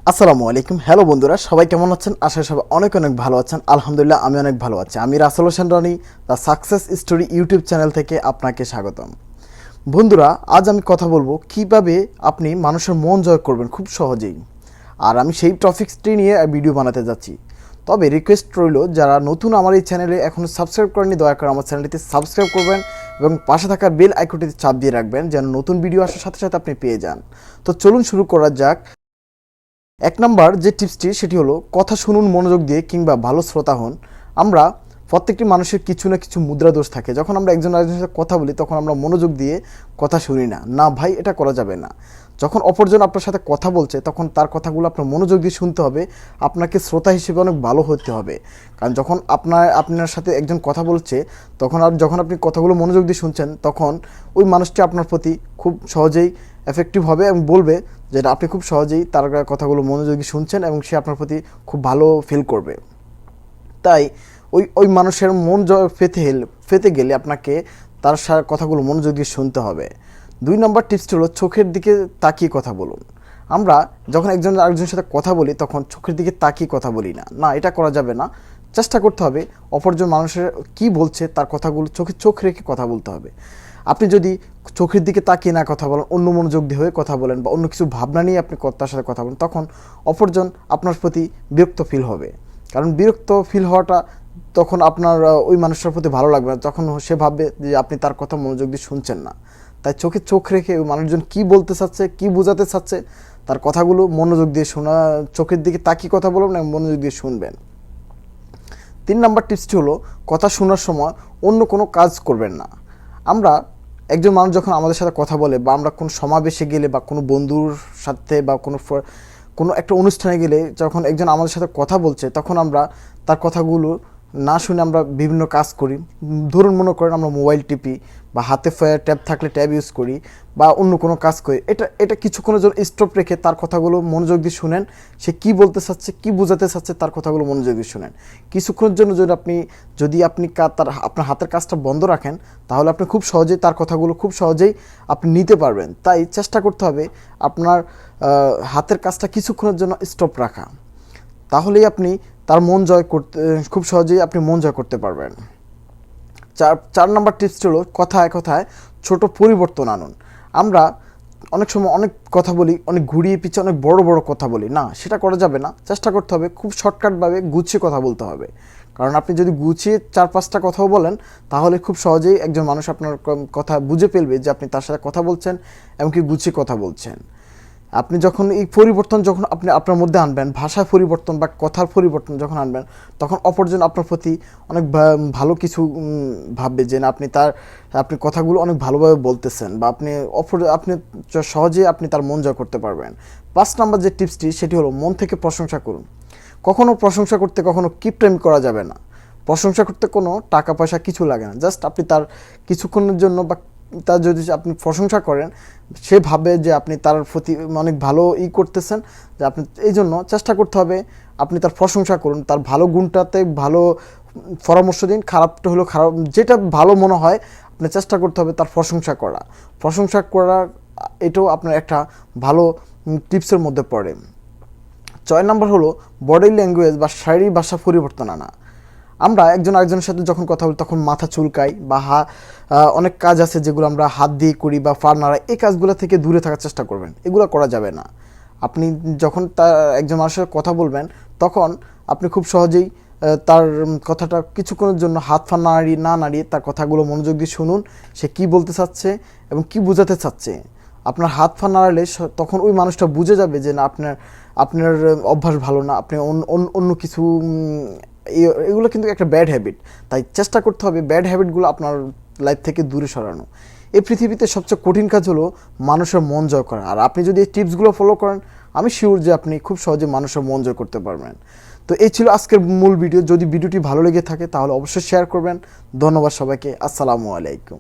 আসসালামু আলাইকুম। হ্যালো বন্ধুরা, সবাই কেমন আছেন? আশা করি সবাই অনেক অনেক ভালো আছেন। আলহামদুলিল্লাহ আমি অনেক ভালো আছি। আমি Rasel Hossain Roni, the success story YouTube channel থেকে আপনাকে স্বাগতম। বন্ধুরা, আজ আমি কথা বলবো কিভাবে আপনি মানুষের মন জয় করবেন খুব সহজেই। আর আমি সেই টপিকসটি নিয়ে ভিডিও বানাতে যাচ্ছি। তবে রিকোয়েস্ট রইল, যারা নতুন আমার এই চ্যানেলে এখনও সাবস্ক্রাইব করেননি, দয়া করে আমার চ্যানেলটিতে সাবস্ক্রাইব করবেন এবং পাশে থাকা বেল আইকনটিতে চাপ দিয়ে রাখবেন যেন নতুন ভিডিও আসার সাথে সাথে আপনি পেয়ে যান। তো চলুন শুরু করা যাক। এক নাম্বার যে টিপসটি সেটি হলো কথা শুনুন মনোযোগ দিয়ে, কিংবা ভালো শ্রোতা হন। আমরা প্রত্যেকটি মানুষের কিছু না কিছু মুদ্রা দোষ থাকে। যখন আমরা একজন আরেকজনের সাথে কথা বলি তখন আমরা মনোযোগ দিয়ে কথা শুনি না। না ভাই, এটা করা যাবে না। যখন অপরজন আপনার সাথে কথা বলছে তখন তার কথাগুলো আপনার মনোযোগ দিয়ে শুনতে হবে। আপনাকে শ্রোতা হিসেবে অনেক ভালো হতে হবে। কারণ যখন আপনার সাথে একজন কথা বলছে তখন যখন আপনি কথাগুলো মনোযোগ দিয়ে শুনছেন তখন ওই মানুষটি আপনার প্রতি খুব সহজেই এফেক্টিভ হবে এবং বলবে যে আপনি খুব সহজেই তার কথাগুলো মনোযোগী শুনছেন এবং সে আপনার প্রতি খুব ভালো ফিল করবে। তাই ওই মানুষের মন জয় পেতে গেলে আপনাকে তার কথাগুলো মনোযোগ দিয়ে শুনতে হবে। 2 নম্বর টিপসটি হলো চোখের দিকে তাকিয়ে কথা বলুন। আমরা যখন একজন আরেকজনের সাথে কথা বলি তখন চোখের দিকে তাকিয়ে কথা বলি না। না, এটা করা যাবে না। চেষ্টা করতে হবে অপরজন মানুষের কি বলছে তার কথাগুলো চোখ রেখে কথা বলতে হবে। আপনি যদি চোখের দিকে তাকিয়ে না কথা বলেন, অন্য মনোযোগ দিয়ে হয়ে কথা বলেন বা অন্য কিছু ভাবনা নিয়ে আপনি তার সাথে কথা বলেন, তখন অপরজন আপনার প্রতি বিরক্ত ফিল হবে। কারণ বিরক্ত ফিল হওয়াটা তখন আপনার ওই মানুষটার প্রতি ভালো লাগবে না। তখন সে ভাববে যে আপনি তার কথা মনোযোগ দিয়ে শুনছেন না। তাই চোখে চোখ রেখে ওই মানুষজন কী বলতে চাচ্ছে, কী বোঝাতে চাচ্ছে, তার কথাগুলো মনোযোগ দিয়ে শোনা, চোখের দিকে তাকিয়ে কথা বলবেন এবং মনোযোগ দিয়ে শুনবেন। 3 নম্বর টিপসটি হলো কথা শোনার সময় অন্য কোনো কাজ করবেন না। আমরা একজন মানুষ যখন আমাদের সাথে কথা বলে বা আমরা কোনো সমাবেশে গেলে বা কোনো বন্ধুর সাথে বা কোনো একটা অনুষ্ঠানে গেলে যখন একজন আমাদের সাথে কথা বলছে তখন আমরা তার কথাগুলো না শুনে আমরা বিভিন্ন কাজ করি। ধরুন মনে করেন আমরা মোবাইল টিপি বা হাতে ট্যাব থাকলে ট্যাব ইউজ করি বা অন্য কোনো কাজ করি। এটা কিছুক্ষণের জন্য স্টপ রেখে তার কথাগুলো মনোযোগ দিয়ে শুনেন। সে কী বলতে চাচ্ছে, কী বোঝাতে চাচ্ছে, তার কথাগুলো মনোযোগ দিয়ে শুনেন। কিছুক্ষণের জন্য যদি আপনি আপনার হাতের কাজটা বন্ধ রাখেন তাহলে আপনি খুব সহজেই তার কথাগুলো খুব সহজেই আপনি নিতে পারবেন। তাই চেষ্টা করতে হবে আপনার হাতের কাজটা কিছুক্ষণের জন্য স্টপ রাখা। তাহলেই আপনি তার খুব সহজেই আপনি মন জয় করতে পারবেন। 4 নম্বর টিপসটি হলো কথায় কথায় ছোট পরিবর্তন আনুন। আমরা অনেক সময় অনেক কথা বলি, অনেক ঘুরিয়ে পিছিয়ে অনেক বড় বড় কথা বলি। না, সেটা করা যাবে না। চেষ্টা করতে হবে খুব শর্টকাটভাবে গুছিয়ে কথা বলতে হবে। কারণ আপনি যদি গুছিয়ে 4-5টা কথাও বলেন তাহলে খুব সহজেই একজন মানুষ আপনার কথা বুঝে ফেলবে যে আপনি তার সাথে কথা বলছেন, এমনকি গুছিয়ে কথা বলছেন। আপনি যখন এই পরিবর্তন আপনি আপনার মধ্যে আনবেন, ভাষার পরিবর্তন বা কথার পরিবর্তন যখন আনবেন, তখন অপরজন আপনার প্রতি অনেক ভালো কিছু ভাববে যে না, আপনি কথাগুলো অনেক ভালোভাবে বলতেছেন বা আপনি সহজেই আপনি তার মন জয় করতে পারবেন। 5 নম্বর যে টিপসটি সেটি হলো মন থেকে প্রশংসা করুন। কখনো প্রশংসা করতে কখনো কিপটামি করা যাবে না। প্রশংসা করতে কোনো টাকা পয়সা কিছু লাগে না। জাস্ট আপনি তার কিছুক্ষণের জন্য বা তার যদি আপনি প্রশংসা করেন, সে ভাবে যে আপনি তার প্রতি অনেক ভালো করতেছেন, যে আপনি এই জন্য চেষ্টা করতে হবে আপনি তার প্রশংসা করুন, তার ভালো গুণটাতে ভালো পরামর্শ দিন, খারাপটা হলো খারাপ, যেটা ভালো মনে হয় আপনি চেষ্টা করতে হবে তার প্রশংসা করা এটাও আপনার একটা ভালো টিপসের মধ্যে পড়ে। 6 নম্বর হলো বডি ল্যাঙ্গুয়েজ বা শারীরিক ভাষা পরিবর্তন আনা। আমরা একজন আরেকজনের সাথে যখন কথা বলি তখন মাথা চুলকাই বা অনেক কাজ আছে যেগুলো আমরা হাত দিয়ে করি বা পা নাড়াই। এই কাজগুলো থেকে দূরে থাকার চেষ্টা করবেন। এগুলো করা যাবে না। আপনি যখন একজন মানুষের কথা বলবেন তখন আপনি খুব সহজেই তার কথাটা কিছুক্ষণের জন্য হাত পা না নাড়িয়ে তার কথাগুলো মনোযোগ দিয়ে শুনুন। সে কী বলতে চাচ্ছে এবং কী বোঝাতে চাচ্ছে। আপনার হাত পা নাড়ালে তখন ওই মানুষটা বুঝে যাবে যে না, আপনার অভ্যাস ভালো না, আপনি অন্য কিছু এগুলো কিন্তু একটা ব্যাড হ্যাবিট। তাই চেষ্টা করতে হবে ব্যাড হ্যাবিটগুলো আপনার লাইফ থেকে দূরে সরানো। এই পৃথিবীতে সবচেয়ে কঠিন কাজ হলো মানুষের মন জয় করা। আর আপনি যদি এই টিপসগুলো ফলো করেন, আমি শিওর যে আপনি খুব সহজে মানুষের মন জয় করতে পারবেন। তো এই ছিল আজকের মূল ভিডিও। যদি ভিডিওটি ভালো লেগে থাকে তাহলে অবশ্যই শেয়ার করবেন। ধন্যবাদ সবাইকে। আসসালামু আলাইকুম।